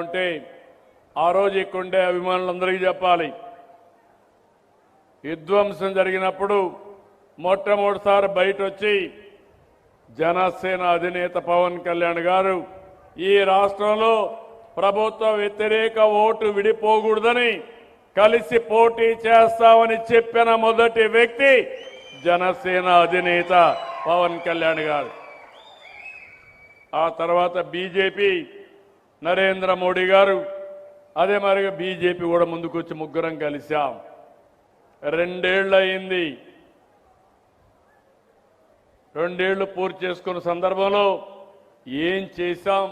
ఉంటే ఆ రోజు ఇక్కడుండే అభిమానులందరికీ చెప్పాలి, విధ్వంసం జరిగినప్పుడు మొట్టమొదటిసారి బయట వచ్చి జనసేన అధినేత పవన్ కళ్యాణ్ గారు ఈ రాష్ట్రంలో ప్రభుత్వ వ్యతిరేక ఓటు విడిపోకూడదని కలిసి పోటీ చేస్తామని చెప్పిన మొదటి వ్యక్తి జనసేన అధినేత పవన్ కళ్యాణ్ గారు. ఆ తర్వాత బీజేపీ నరేంద్ర మోడీ గారు, అదే మరిగా బీజేపీ కూడా ముందుకొచ్చి ముగ్గురం కలిశాం. 2 ఏళ్ళు అయింది. 2 ఏళ్లు పూర్తి చేసుకున్న సందర్భంలో ఏం చేశాం,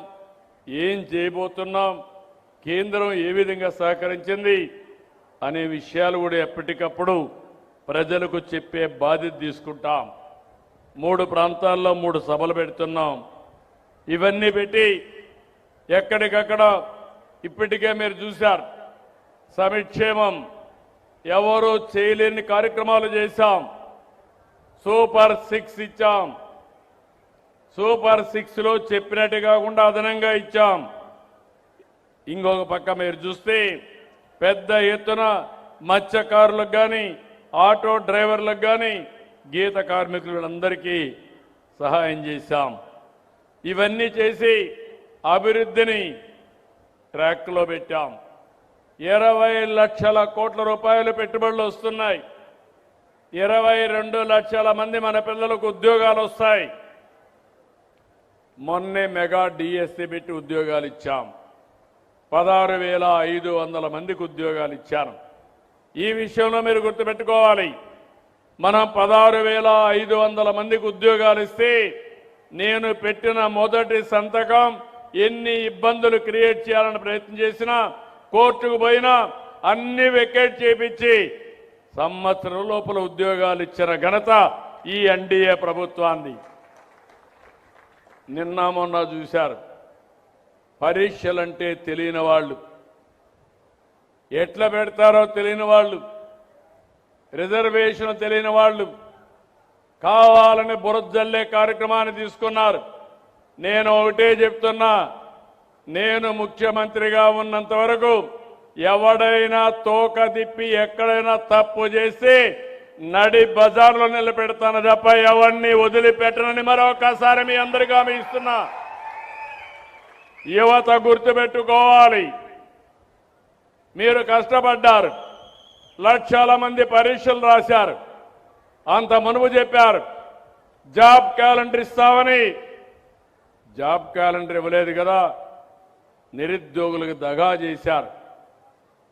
ఏం చేయబోతున్నాం, కేంద్రం ఏ విధంగా సహకరించింది అనే విషయాలు కూడా ఎప్పటికప్పుడు ప్రజలకు చెప్పే బాధ్యత తీసుకుంటాం. 3 ప్రాంతాల్లో 3 సభలు పెడుతున్నాం. ఇవన్నీ పెట్టి ఎక్కడికక్కడ ఇప్పటికే మీరు చూశారు, సంక్షేమం ఎవరూ చేయలేని కార్యక్రమాలు చేశాం. సూపర్ 6 ఇచ్చాం. సూపర్ 6లో చెప్పినట్టు కాకుండా అదనంగా ఇచ్చాం. ఇంకొక పక్క మీరు చూస్తే పెద్ద ఎత్తున మత్స్యకారులకు కానీ, ఆటో డ్రైవర్లకు కానీ, గీత కార్మికులందరికీ సహాయం చేశాం. ఇవన్నీ చేసి అభివృద్ధిని ట్రాక్లో పెట్టాం. 20 లక్షల కోట్ల రూపాయలు పెట్టుబడులు వస్తున్నాయి. 22 లక్షల మంది మన పిల్లలకు ఉద్యోగాలు వస్తాయి. మొన్నే మెగా డిఎస్సి పెట్టి ఉద్యోగాలు ఇచ్చాం. 16,500 మందికి ఉద్యోగాలు ఇచ్చాను. ఈ విషయంలో మీరు గుర్తుపెట్టుకోవాలి, మనం 16,500 మందికి ఉద్యోగాలు ఇస్తే నేను పెట్టిన మొదటి సంతకం ఎన్ని ఇబ్బందులు క్రియేట్ చేయాలని ప్రయత్నం చేసినా, కోర్టుకు పోయినా అన్ని వెకేట్ చేపించి సంవత్సరం లోపల ఉద్యోగాలు ఇచ్చిన ఘనత ఈ ఎన్డీఏ ప్రభుత్వాన్ని. నిన్న మొన్న చూశారు, పరీక్షలంటే తెలియని వాళ్ళు, ఎట్లా పెడతారో తెలియని వాళ్ళు, రిజర్వేషన్ తెలియని వాళ్ళు కావాలని బురదజల్లే కార్యక్రమాన్ని తీసుకున్నారు. నేను ఒకటే చెప్తున్నా, నేను ముఖ్యమంత్రిగా ఉన్నంత వరకు ఎవడైనా తోక తిప్పి ఎక్కడైనా తప్పు చేసి నడి బజార్లో నిలబెడతాను తప్ప ఎవరిని వదిలిపెట్టనని మరొకసారి మీ అందరికీ హామీ ఇస్తున్నా. యువత గుర్తుపెట్టుకోవాలి, మీరు కష్టపడ్డారు, లక్షల మంది పరీక్షలు రాశారు. అంత మునుపు చెప్పారు జాబ్ క్యాలెండర్ ఇస్తామని. జాబ్ క్యాలెండర్ ఇవ్వలేదు కదా, నిరుద్యోగులకు దగా చేశారు.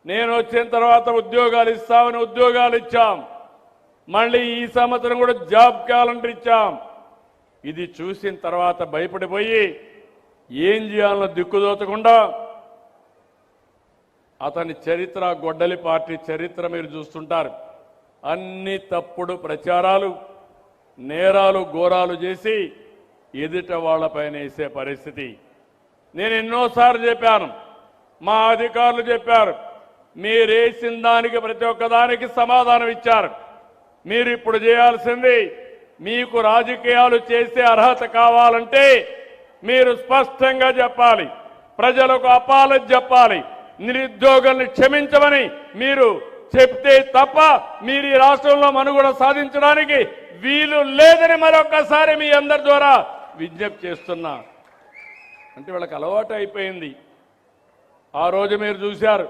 నేను వచ్చిన తర్వాత ఉద్యోగాలు ఇస్తామని ఉద్యోగాలు ఇచ్చాం. మళ్ళీ ఈ సంవత్సరం కూడా జాబ్ క్యాలెండర్ ఇచ్చాం. ఇది చూసిన తర్వాత భయపడిపోయి ఏం చేయాలనో దిక్కుదోచకుండా అతని చరిత్ర, గొడ్డలి పార్టీ చరిత్ర మీరు చూస్తుంటారు. అన్ని తప్పుడు ప్రచారాలు, నేరాలు, ఘోరాలు చేసి ఎదుట వాళ్లపైన వేసే పరిస్థితి. నేను ఎన్నోసార్లు చెప్పాను, మా అధికారులు చెప్పారు, మీరేసిన దానికి ప్రతి ఒక్కదానికి సమాధానం ఇచ్చారు. మీరు ఇప్పుడు చేయాల్సింది, మీకు రాజకీయాలు చేసే అర్హత కావాలంటే మీరు స్పష్టంగా చెప్పాలి, ప్రజలకు అపాలజీ చెప్పాలి, నిరుద్యోగుల్ని క్షమించమని మీరు చెప్తే తప్ప మీరు ఈ రాష్ట్రంలో మనుగడ సాధించడానికి వీలు లేదని మరొకసారి మీ అందరి ద్వారా విజ్ఞప్తి చేస్తున్నా. అంటే వాళ్ళకి అలవాటు అయిపోయింది. ఆ రోజు మీరు చూశారు,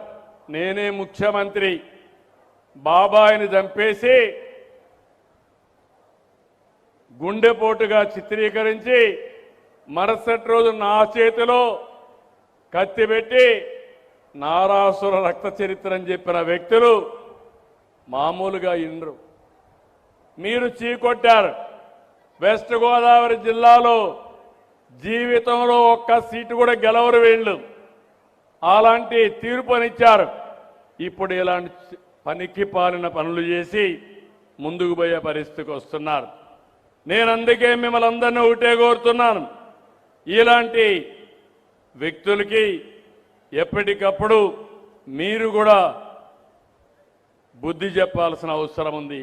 నేనే ముఖ్యమంత్రి, బాబాయిని చంపేసి గుండెపోటుగా చిత్రీకరించి మరుసటి రోజు నా చేతిలో కత్తి పెట్టి నారాసుర రక్త చరిత్ర అని చెప్పిన వ్యక్తులు మామూలుగా ఇండ్రు. మీరు చీకొట్టారు. వెస్ట్ గోదావరి జిల్లాలో జీవితంలో ఒక్క సీటు కూడా గెలవరు వీళ్ళు. అలాంటి తీర్పునిచ్చారు. ఇప్పుడు ఇలాంటి పనికి పాలిన పనులు చేసి ముందుకు పోయే పరిస్థితికి వస్తున్నారు. నేను అందుకే మిమ్మల్ని అందరినీ ఒకటే కోరుతున్నాను, ఇలాంటి వ్యక్తులకి ఎప్పటికప్పుడు మీరు కూడా బుద్ధి చెప్పాల్సిన అవసరం ఉంది.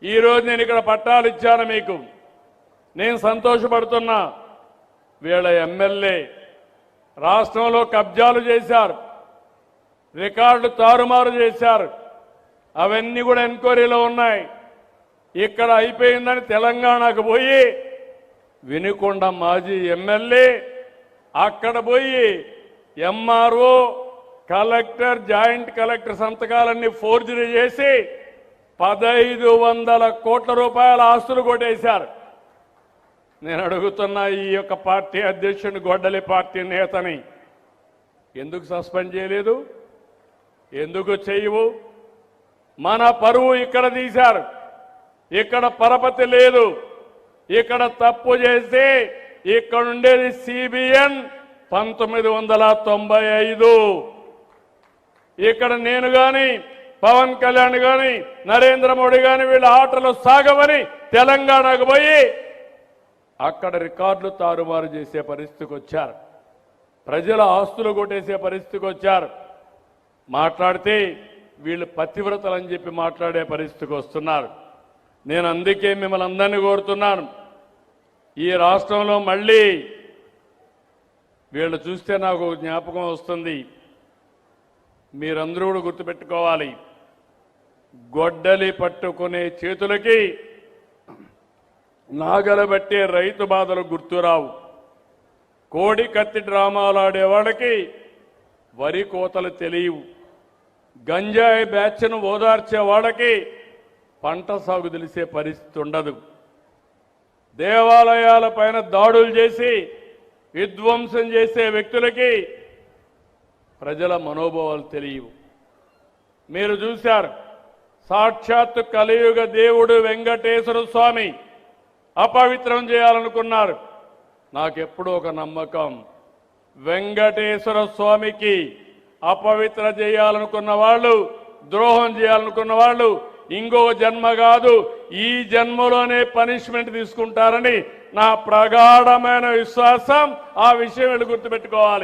ఈరోజు నేను ఇక్కడ పట్టాలు ఇచ్చాను మీకు, నేను సంతోషపడుతున్నా. వీళ్ళ ఎమ్మెల్యే రాష్ట్రంలో కబ్జాలు చేశారు, రికార్డులు తారుమారు చేశారు. అవన్నీ కూడా ఎంక్వైరీలో ఉన్నాయి. ఇక్కడ అయిపోయిందని తెలంగాణకు పోయి వినుకొండ మాజీ ఎమ్మెల్యే అక్కడ పోయి ఎంఆర్ఓ, కలెక్టర్, జాయింట్ కలెక్టర్ సంతకాలన్నీ ఫోర్జరీ చేసి 1500 కోట్ల రూపాయల ఆస్తులు కొట్టేశారు. నేను అడుగుతున్నా ఈ యొక్క పార్టీ అధ్యక్షుని, గొడ్డలి పార్టీ నేతని ఎందుకు సస్పెండ్ చేయలేదు? ఎందుకు చేయవు? మన పరువు ఇక్కడ తీశారు. ఇక్కడ పరపతి లేదు. ఇక్కడ తప్పు చేస్తే ఇక్కడ ఉండేది సిబిఎన్ 1995. ఇక్కడ నేను గాని, పవన్ కళ్యాణ్ గాని, నరేంద్ర మోడీ గాని వీళ్ళ ఆటలు సాగవని తెలంగాణకు పోయి అక్కడ రికార్డులు తారుమారు చేసే పరిస్థితికి వచ్చారు. ప్రజల ఆస్తులు కొట్టేసే పరిస్థితికి వచ్చారు. మాట్లాడితే వీళ్ళు పతివ్రతలని చెప్పి మాట్లాడే పరిస్థితికి వస్తున్నారు. నేను అందుకే మిమ్మల్ని అందరినీ కోరుతున్నాను, ఈ రాష్ట్రంలో మళ్ళీ వీళ్ళు చూస్తే నాకు జ్ఞాపకం వస్తుంది. మీరందరూ కూడా గుర్తుపెట్టుకోవాలి, గొడ్డలి పట్టుకునే చేతులకి నాగలబట్టే రైతు బాధలు గుర్తురావు. కోడి కత్తి డ్రామాలు ఆడేవాళ్ళకి వరి కోతలు తెలియవు. గంజాయి బ్యాచ్ను ఓదార్చే వాళ్ళకి పంట సాగు తెలిసే పరిస్థితి ఉండదు. దేవాలయాల పైన దాడులు చేసి విధ్వంసం చేసే వ్యక్తులకి ప్రజల మనోభావాలు తెలియవు. మీరు చూశారు, సాక్షాత్తు కలియుగ దేవుడు వెంకటేశ్వర స్వామి అపవిత్రం చేయాలనుకున్నారు. నాకెప్పుడూ ఒక నమ్మకం, వెంకటేశ్వర స్వామికి అపవిత్ర చేయాలనుకున్న వాళ్ళు, ద్రోహం చేయాలనుకున్న వాళ్ళు ఇంకో జన్మ కాదు, ఈ జన్మలోనే పనిష్మెంట్ తీసుకుంటారని నా ప్రగాఢమైన విశ్వాసం. ఆ విషయం వీళ్ళు గుర్తుపెట్టుకోవాలి.